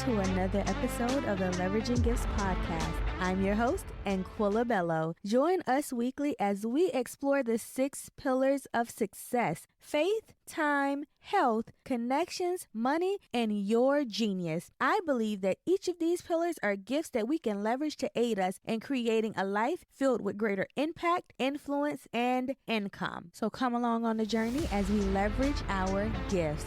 to another episode of the Leveraging Gifts podcast. I'm your host, Anquilla Bello. Join us weekly as we explore the 6 pillars of success: faith, time, health, connections, money, and your genius. I believe that each of these pillars are gifts that we can leverage to aid us in creating a life filled with greater impact, influence, and income. So come along on the journey as we leverage our gifts.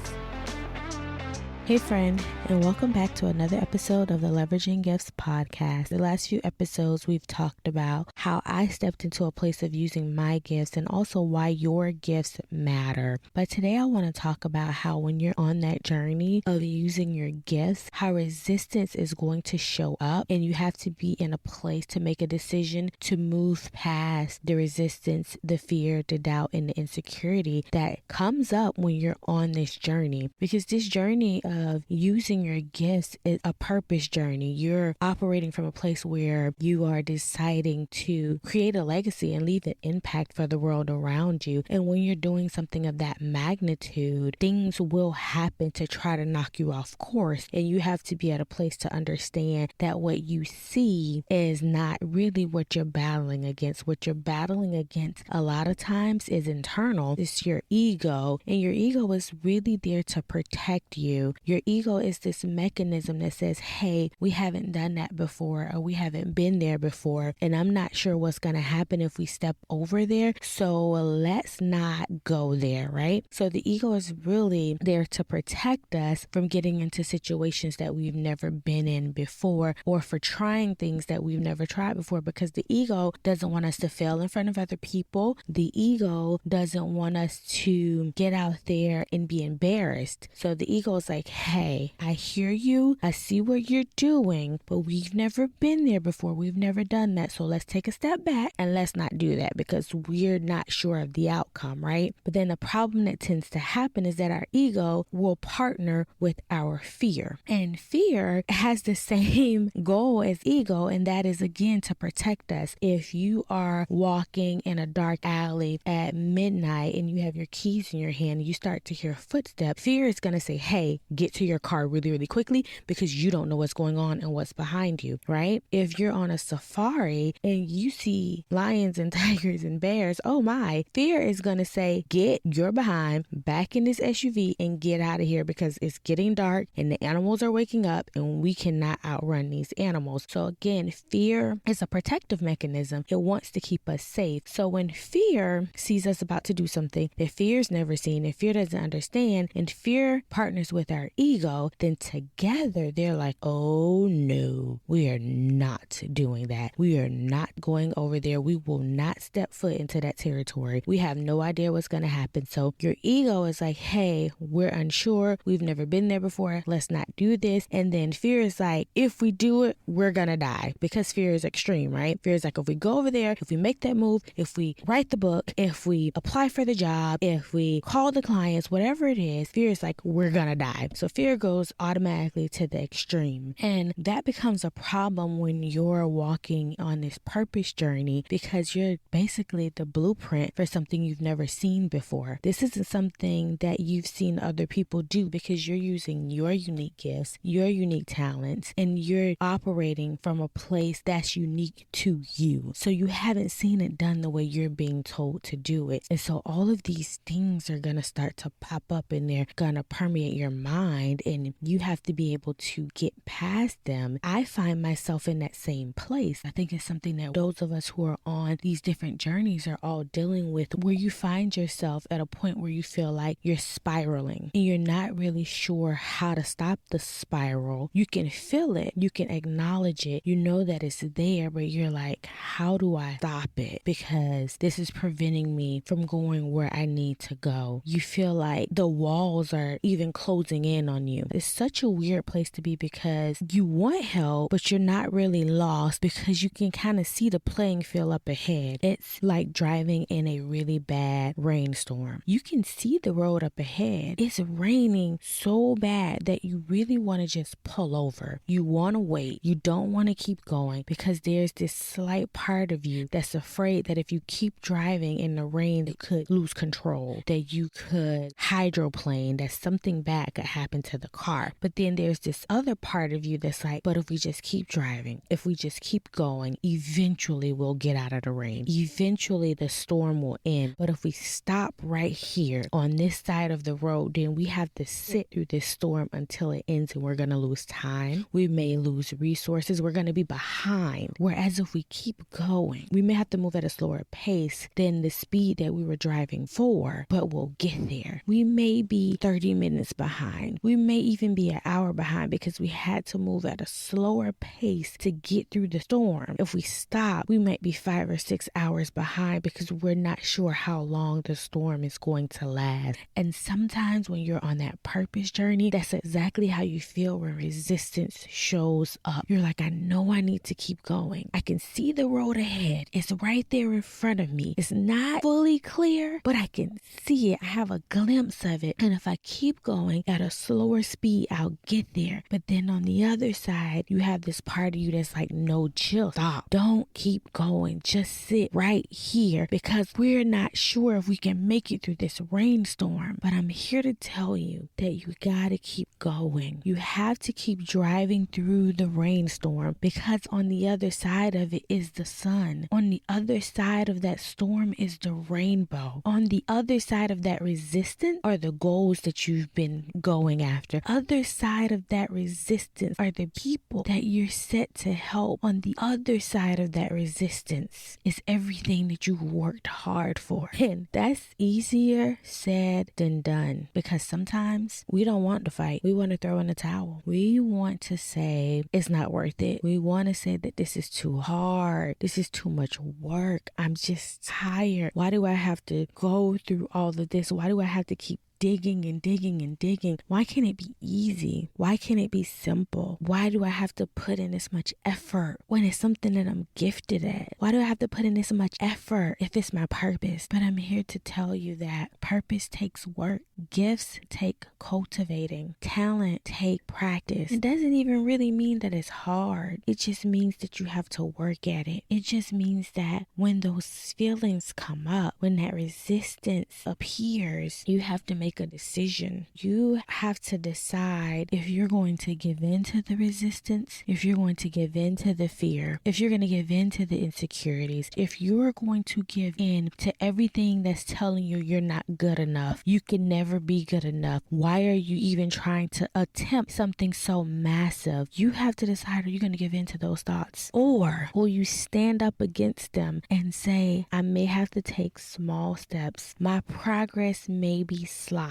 Hey friend, and welcome back to another episode of the Leveraging Gifts podcast. The last few episodes we've talked about how I stepped into a place of using my gifts and also why your gifts matter. But today I want to talk about how when you're on that journey of using your gifts, how resistance is going to show up and you have to be in a place to make a decision to move past the resistance, the fear, the doubt, and the insecurity that comes up when you're on this journey. Because this journey of using your gifts is a purpose journey. You're operating from a place where you are deciding to create a legacy and leave an impact for the world around you. And when you're doing something of that magnitude, things will happen to try to knock you off course. And you have to be at a place to understand that what you see is not really what you're battling against. What you're battling against a lot of times is internal. It's your ego, and your ego is really there to protect you. Your ego is this mechanism that says, hey, we haven't done that before, or we haven't been there before, and I'm not sure what's going to happen if we step over there, so let's not go there, right? So the ego is really there to protect us from getting into situations that we've never been in before, or for trying things that we've never tried before, because the ego doesn't want us to fail in front of other people. The ego doesn't want us to get out there and be embarrassed. So the ego is like, hey, I hear you. I see what you're doing, but we've never been there before. We've never done that. So let's take a step back and let's not do that because we're not sure of the outcome, right? But then the problem that tends to happen is that our ego will partner with our fear. And fear has the same goal as ego, and that is, again, to protect us. If you are walking in a dark alley at midnight and you have your keys in your hand and you start to hear footsteps, fear is going to say, hey, get to your car really, really quickly because you don't know what's going on and what's behind you, right? If you're on a safari and you see lions and tigers and bears, oh my, fear is going to say, get your behind back in this SUV and get out of here because it's getting dark and the animals are waking up and we cannot outrun these animals. So again, fear is a protective mechanism. It wants to keep us safe. So when fear sees us about to do something that fear's never seen and fear doesn't understand, and fear partners with our ego, then together they're like, oh no, we are not doing that. We are not going over there. We will not step foot into that territory. We have no idea what's going to happen. So your ego is like, hey, we're unsure. We've never been there before. Let's not do this. And then fear is like, if we do it, we're going to die, because fear is extreme, right? Fear is like, if we go over there, if we make that move, if we write the book, if we apply for the job, if we call the clients, whatever it is, fear is like, we're going to die. So fear goes automatically to the extreme. And that becomes a problem when you're walking on this purpose journey, because you're basically the blueprint for something you've never seen before. This isn't something that you've seen other people do, because you're using your unique gifts, your unique talents, and you're operating from a place that's unique to you. So you haven't seen it done the way you're being told to do it. And so all of these things are going to start to pop up and they're going to permeate your mind, and you have to be able to get past them. I find myself in that same place. I think it's something that those of us who are on these different journeys are all dealing with, where you find yourself at a point where you feel like you're spiraling and you're not really sure how to stop the spiral. You can feel it, you can acknowledge it, you know that it's there, but you're like, how do I stop it? Because this is preventing me from going where I need to go. You feel like the walls are even closing in on you. It's such a weird place to be, because you want help, but you're not really lost, because you can kind of see the playing field up ahead. It's like driving in a really bad rainstorm. You can see the road up ahead. It's raining so bad that you really want to just pull over. You want to wait. You don't want to keep going, because there's this slight part of you that's afraid that if you keep driving in the rain, you could lose control, that you could hydroplane, that something bad could happen happen to the car. But then there's this other part of you that's like, but if we just keep driving, if we just keep going, eventually we'll get out of the rain. Eventually the storm will end. But if we stop right here on this side of the road, then we have to sit through this storm until it ends, and we're going to lose time. We may lose resources. We're going to be behind. Whereas if we keep going, we may have to move at a slower pace than the speed that we were driving for, but we'll get there. We may be 30 minutes behind. We may even be an hour behind because we had to move at a slower pace to get through the storm. If we stop, we might be 5 or 6 hours behind because we're not sure how long the storm is going to last. And sometimes when you're on that purpose journey, that's exactly how you feel when resistance shows up. You're like, I know I need to keep going. I can see the road ahead. It's right there in front of me. It's not fully clear, but I can see it. I have a glimpse of it. And if I keep going at a slower speed, I'll get there. But then on the other side, you have this part of you that's like, no, chill, stop. Don't keep going. Just sit right here because we're not sure if we can make it through this rainstorm. But I'm here to tell you that you gotta keep going. You have to keep driving through the rainstorm because on the other side of it is the sun. On the other side of that storm is the rainbow. On the other side of that resistance are the goals that you've been going after. Other side of that resistance are the people that you're set to help. On the other side of that resistance is everything that you worked hard for. And that's easier said than done because sometimes we don't want to fight. We want to throw in the towel. We want to say it's not worth it. We want to say that this is too hard. This is too much work. I'm just tired. Why do I have to go through all of this? Why do I have to keep digging and digging and digging? Why can't it be easy? Why can't it be simple? Why do I have to put in this much effort when it's something that I'm gifted at? Why do I have to put in this much effort if it's my purpose? But I'm here to tell you that purpose takes work. Gifts take cultivating. Talent take practice. It doesn't even really mean that it's hard. It just means that you have to work at it. It just means that when those feelings come up, when that resistance appears, you have to make a decision. You have to decide if you're going to give in to the resistance, if you're going to give in to the fear, if you're going to give in to the insecurities, if you're going to give in to everything that's telling you you're not good enough, you can never be good enough. Why are you even trying to attempt something so massive? You have to decide, are you going to give in to those thoughts? Or will you stand up against them and say, I may have to take small steps. My progress may be sloppy.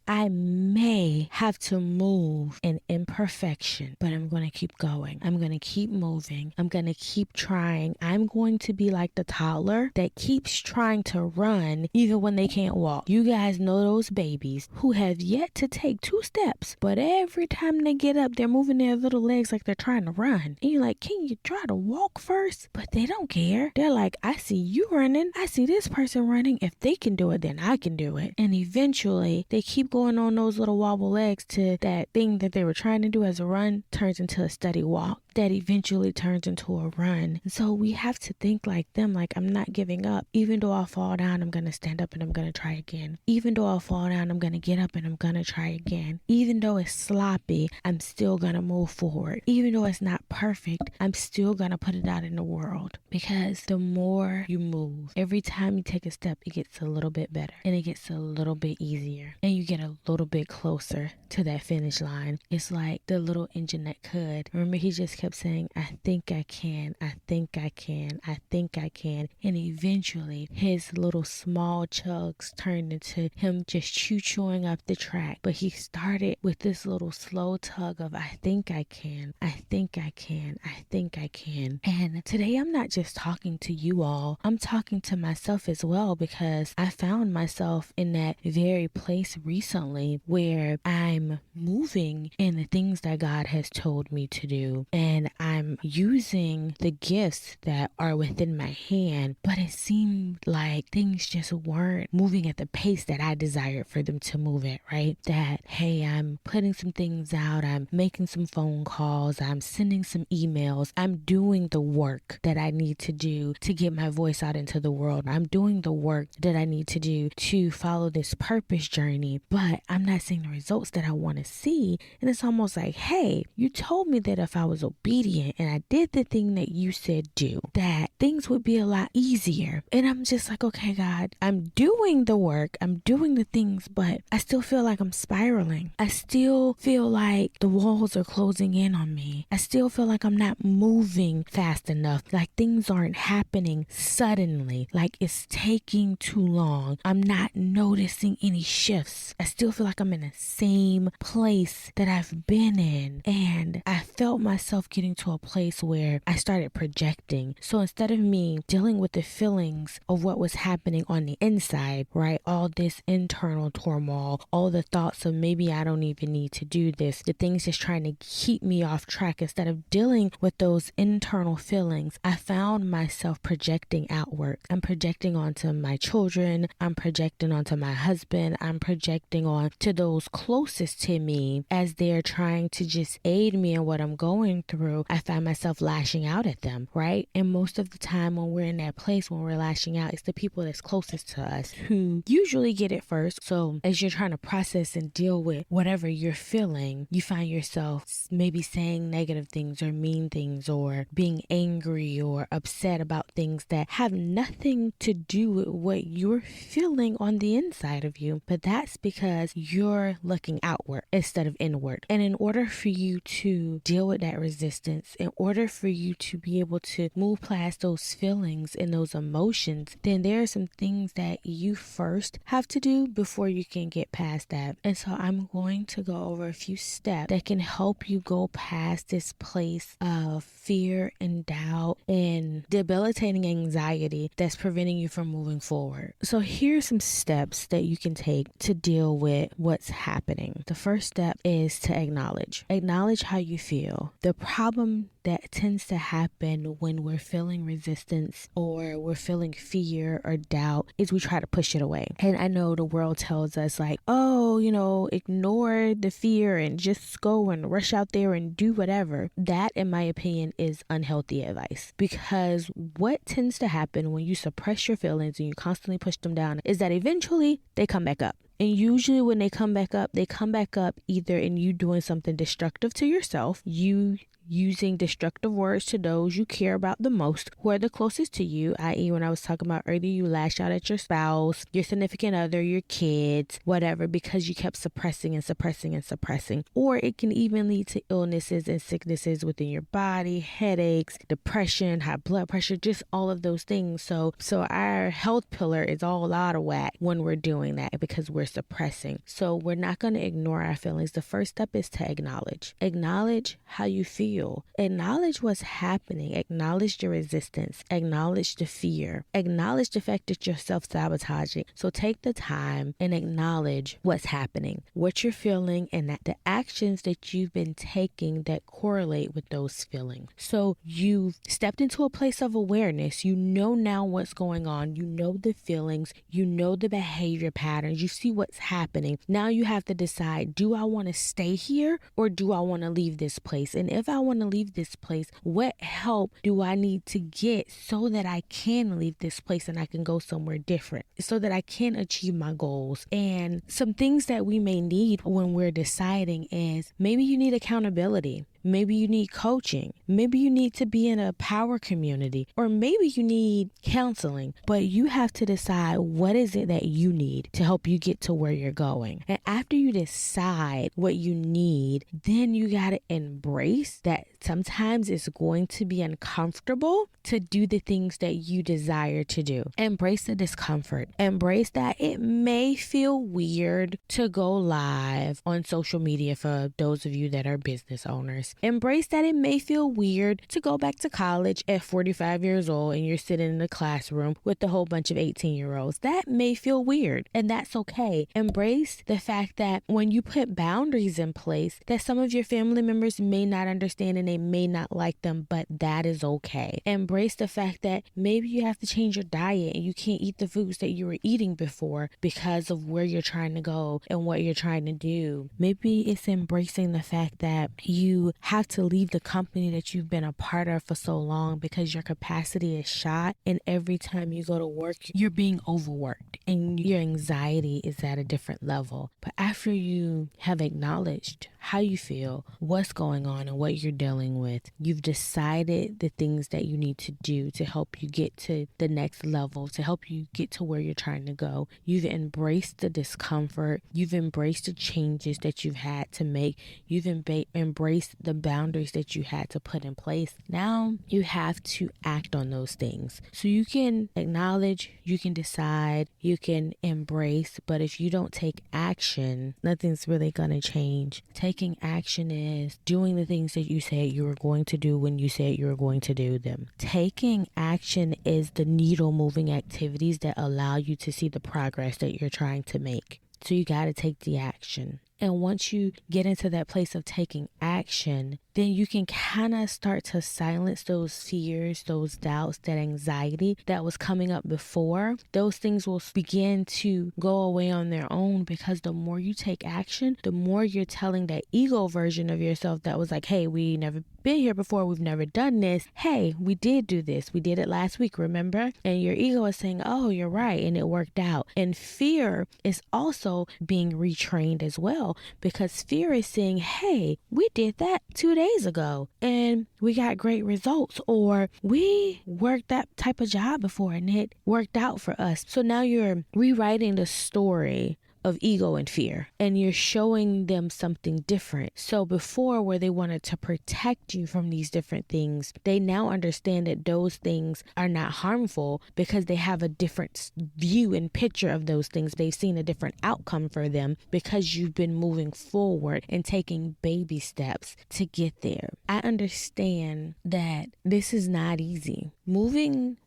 I may have to move in imperfection, but I'm going to keep going. I'm going to keep moving. I'm going to keep trying. I'm going to be like the toddler that keeps trying to run even when they can't walk. You guys know those babies who have yet to take 2 steps, but every time they get up, they're moving their little legs like they're trying to run. And you're like, can you try to walk first? But they don't care. They're like, I see you running. I see this person running. If they can do it, then I can do it. And eventually they keep going on those little wobble legs to that thing that they were trying to do as a run turns into a steady walk that eventually turns into a run. And so we have to think like them, like, I'm not giving up. Even though I fall down, I'm going to stand up and I'm going to try again. Even though I fall down, I'm going to get up and I'm going to try again. Even though it's sloppy, I'm still going to move forward. Even though it's not perfect, I'm still going to put it out in the world. Because the more you move, every time you take a step, it gets a little bit better and it gets a little bit easier and you get a little bit closer to that finish line. It's like the little engine that could. Remember, he just kept saying, I think I can, I think I can, I think I can. And eventually his little small chugs turned into him just chewing up the track. But he started with this little slow tug of, I think I can, I think I can, I think I can. And today I'm not just talking to you all, I'm talking to myself as well, because I found myself in that very place recently where I'm moving in the things that God has told me to do. And and I'm using the gifts that are within my hand, but it seemed like things just weren't moving at the pace that I desired for them to move at, right? That, hey, I'm putting some things out, I'm making some phone calls, I'm sending some emails, I'm doing the work that I need to do to get my voice out into the world. I'm doing the work that I need to do to follow this purpose journey, but I'm not seeing the results that I want to see. And it's almost like, hey, you told me that if I was obedient and I did the thing that you said do, that things would be a lot easier. And I'm just like, okay, God, I'm doing the work, I'm doing the things, but I still feel like I'm spiraling. I still feel like the walls are closing in on me. I still feel like I'm not moving fast enough, like things aren't happening suddenly, like it's taking too long. I'm not noticing any shifts. I still feel like I'm in the same place that I've been in. And I felt myself getting to a place where I started projecting. So instead of me dealing with the feelings of what was happening on the inside, right? All this internal turmoil, all the thoughts of maybe I don't even need to do this, the things just trying to keep me off track. Instead of dealing with those internal feelings, I found myself projecting outward. I'm projecting onto my children. I'm projecting onto my husband. I'm projecting on to those closest to me as they're trying to just aid me in what I'm going through. I find myself lashing out at them, right? And most of the time when we're in that place, when we're lashing out, it's the people that's closest to us who usually get it first. So as you're trying to process and deal with whatever you're feeling, you find yourself maybe saying negative things or mean things or being angry or upset about things that have nothing to do with what you're feeling on the inside of you. But that's because you're looking outward instead of inward. And in order for you to deal with that resistance, in order for you to be able to move past those feelings and those emotions, then there are some things that you first have to do before you can get past that. And so I'm going to go over a few steps that can help you go past this place of fear and doubt and debilitating anxiety that's preventing you from moving forward. So here's some steps that you can take to deal with what's happening. The first step is to acknowledge. Acknowledge how you feel. The problem that tends to happen when we're feeling resistance or we're feeling fear or doubt is we try to push it away. And I know the world tells us like, oh, ignore the fear and just go and rush out there and do whatever. That, in my opinion, is unhealthy advice, because what tends to happen when you suppress your feelings and you constantly push them down is that eventually they come back up. And usually when they come back up either in you doing something destructive to yourself, you using destructive words to those you care about the most, who are the closest to you, i.e. when I was talking about earlier, you lash out at your spouse, your significant other, your kids, whatever, because you kept suppressing and suppressing and suppressing. Or it can even lead to illnesses and sicknesses within your body, headaches, depression, high blood pressure, just all of those things. So our health pillar is all out of whack when we're doing that because we're suppressing. So we're not going to ignore our feelings. The first step is to acknowledge. Acknowledge how you feel. Acknowledge what's happening. Acknowledge the resistance. Acknowledge the fear. Acknowledge the fact that you're self-sabotaging. So take the time and acknowledge what's happening, what you're feeling, and that the actions that you've been taking that correlate with those feelings. So you've stepped into a place of awareness. You know now what's going on. You know the feelings. You know the behavior patterns. You see what's happening. Now you have to decide, do I want to stay here or do I want to leave this place? And if I want to leave this place, what help do I need to get so that I can leave this place and I can go somewhere different, so that I can achieve my goals? And some things that we may need when we're deciding is maybe you need accountability. Maybe you need coaching. Maybe you need to be in a power community, or maybe you need counseling, but you have to decide what is it that you need to help you get to where you're going. And after you decide what you need, then you got to embrace that sometimes it's going to be uncomfortable to do the things that you desire to do. Embrace the discomfort. Embrace that it may feel weird to go live on social media for those of you that are business owners. years. Embrace that it may feel weird to go back to college at 45 years old and you're sitting in a classroom with a whole bunch of 18-year-olds. That may feel weird, and that's okay. Embrace the fact that when you put boundaries in place, that some of your family members may not understand and they may not like them, but that is okay. Embrace the fact that maybe you have to change your diet and you can't eat the foods that you were eating before because of where you're trying to go and what you're trying to do. Maybe it's embracing the fact that you have to leave the company that you've been a part of for so long because your capacity is shot, and every time you go to work, you're being overworked and your anxiety is at a different level. But after you have acknowledged how you feel, what's going on, and what you're dealing with, you've decided the things that you need to do to help you get to the next level, to help you get to where you're trying to go. You've embraced the discomfort. You've embraced the changes that you've had to make. You've embraced the boundaries that you had to put in place. Now you have to act on those things. So you can acknowledge, you can decide, you can embrace, but if you don't take action, nothing's really going to change. Taking action is doing the things that you said you were going to do when you said you were going to do them. Taking action is the needle moving activities that allow you to see the progress that you're trying to make. So you got to take the action. And once you get into that place of taking action, then you can kind of start to silence those fears, those doubts, that anxiety that was coming up before. Those things will begin to go away on their own, because the more you take action, the more you're telling that ego version of yourself that was like, hey, we never been here before, we've never done this. Hey, we did do this. We did it last week, remember? And your ego is saying, oh, you're right, and it worked out. And fear is also being retrained as well, because fear is saying, hey, we did that 2 days ago and we got great results, or we worked that type of job before and it worked out for us. So now you're rewriting the story of ego and fear, and you're showing them something different. So before, where they wanted to protect you from these different things, they now understand that those things are not harmful because they have a different view and picture of those things. They've seen a different outcome for them because you've been moving forward and taking baby steps to get there. I understand that this is not easy.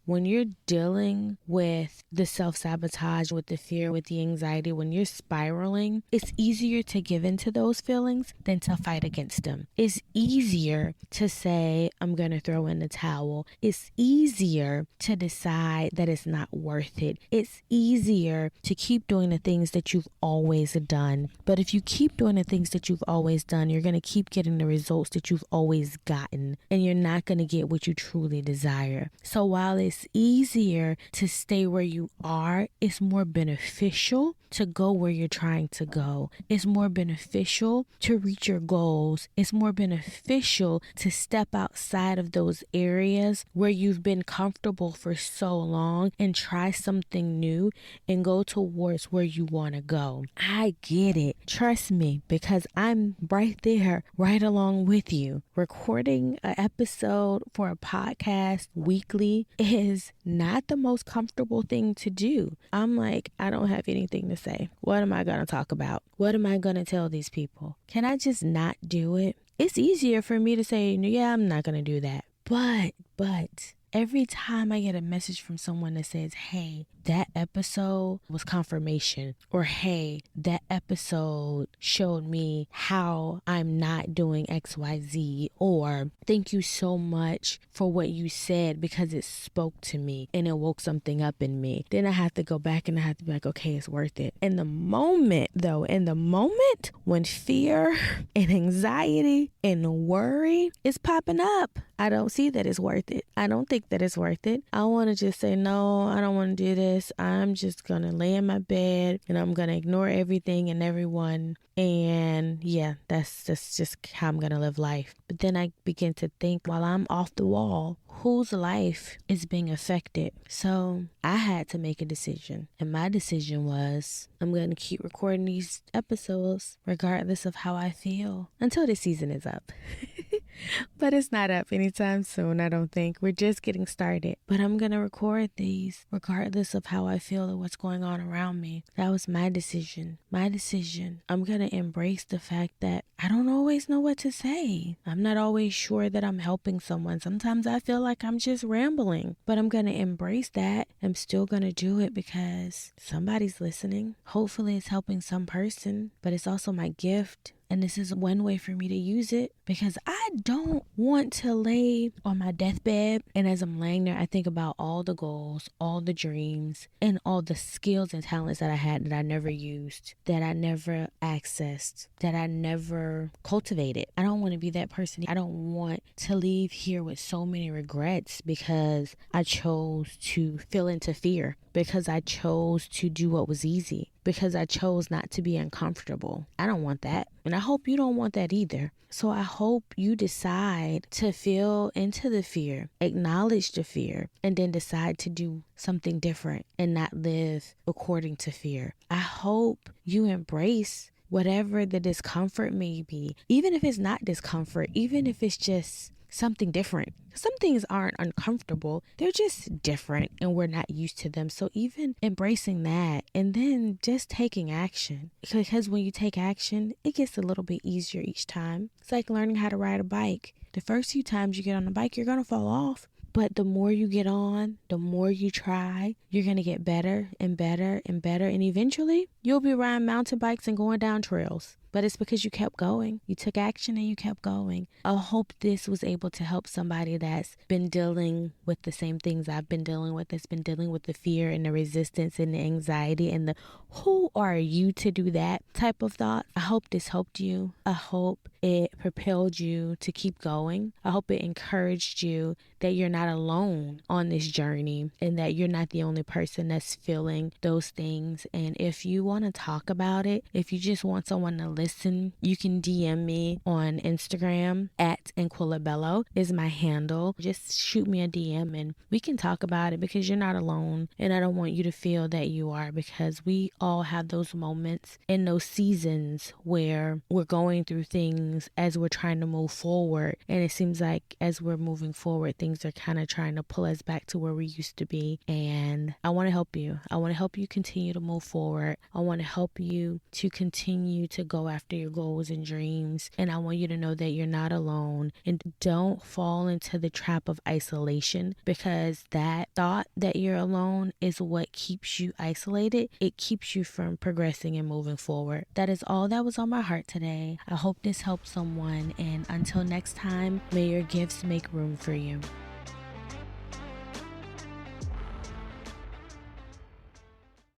When you're dealing with the self-sabotage, with the fear, with the anxiety, when you're spiraling, it's easier to give into those feelings than to fight against them. It's easier to say, I'm going to throw in the towel. It's easier to decide that it's not worth it. It's easier to keep doing the things that you've always done. But if you keep doing the things that you've always done, you're going to keep getting the results that you've always gotten, and you're not going to get what you truly desire. So while it's easier to stay where you are, it's more beneficial to go where you're trying to go. It's more beneficial to reach your goals. It's more beneficial to step outside of those areas where you've been comfortable for so long and try something new and go towards where you want to go. I get it. Trust me, because I'm right there, right along with you. Recording an episode for a podcast weekly is not the most comfortable thing to do. I'm like, I don't have anything to say. What am I going to talk about? What am I going to tell these people? Can I just not do it? It's easier for me to say, yeah, I'm not going to do that. But every time I get a message from someone that says, hey, that episode was confirmation, or hey, that episode showed me how I'm not doing XYZ, or thank you so much for what you said because it spoke to me and it woke something up in me. Then I have to go back and I have to be like, okay, it's worth it. In the moment when fear and anxiety and worry is popping up, I don't see that it's worth it. I don't think that it's worth it. I want to just say, no, I don't want to do this. I'm just going to lay in my bed and I'm going to ignore everything and everyone. And yeah, that's just how I'm going to live life. But then I begin to think, while I'm off the wall, whose life is being affected? So I had to make a decision. And my decision was, I'm going to keep recording these episodes regardless of how I feel until this season is up. But it's not up anytime soon, I don't think. We're just getting started. But I'm going to record these regardless of how I feel or what's going on around me. That was my decision. I'm going to embrace the fact that I don't always know what to say. I'm not always sure that I'm helping someone. Sometimes I feel like I'm just rambling, but I'm going to embrace that. I'm still going to do it because somebody's listening. Hopefully it's helping some person, but it's also my gift. And this is one way for me to use it because I don't want to lay on my deathbed. And as I'm laying there, I think about all the goals, all the dreams, and all the skills and talents that I had that I never used, that I never accessed, that I never cultivated. I don't want to be that person. I don't want to leave here with so many regrets because I chose to feel into fear, because I chose to do what was easy, because I chose not to be uncomfortable. I don't want that. And I hope you don't want that either. So I hope you decide to feel into the fear, acknowledge the fear, and then decide to do something different and not live according to fear. I hope you embrace whatever the discomfort may be, even if it's not discomfort, even if it's just something different. Some things aren't uncomfortable, they're just different and we're not used to them. So even embracing that and then just taking action, because when you take action, it gets a little bit easier each time. It's like learning how to ride a bike. The first few times you get on a bike, you're gonna fall off. But the more you get on, the more you try, you're going to get better and better and better. And eventually, you'll be riding mountain bikes and going down trails. But it's because you kept going. You took action and you kept going. I hope this was able to help somebody that's been dealing with the same things I've been dealing with, that's been dealing with the fear and the resistance and the anxiety and the who are you to do that type of thought. I hope this helped you. I hope it propelled you to keep going. I hope it encouraged you that you're not alone on this journey and that you're not the only person that's feeling those things. And if you want to talk about it, if you just want someone to listen, you can DM me on Instagram at Anquilla is my handle. Just shoot me a DM and we can talk about it because you're not alone. And I don't want you to feel that you are, because we all have those moments in those seasons where we're going through things as we're trying to move forward. And it seems like as we're moving forward, things are kind of trying to pull us back to where we used to be. And I want to help you. I want to help you continue to move forward. I want to help you to continue to go after your goals and dreams. And I want you to know that you're not alone, and don't fall into the trap of isolation, because that thought that you're alone is what keeps you isolated. It keeps you from progressing and moving forward. That is all that was on my heart today. I hope this helped someone, and until next time, may your gifts make room for you.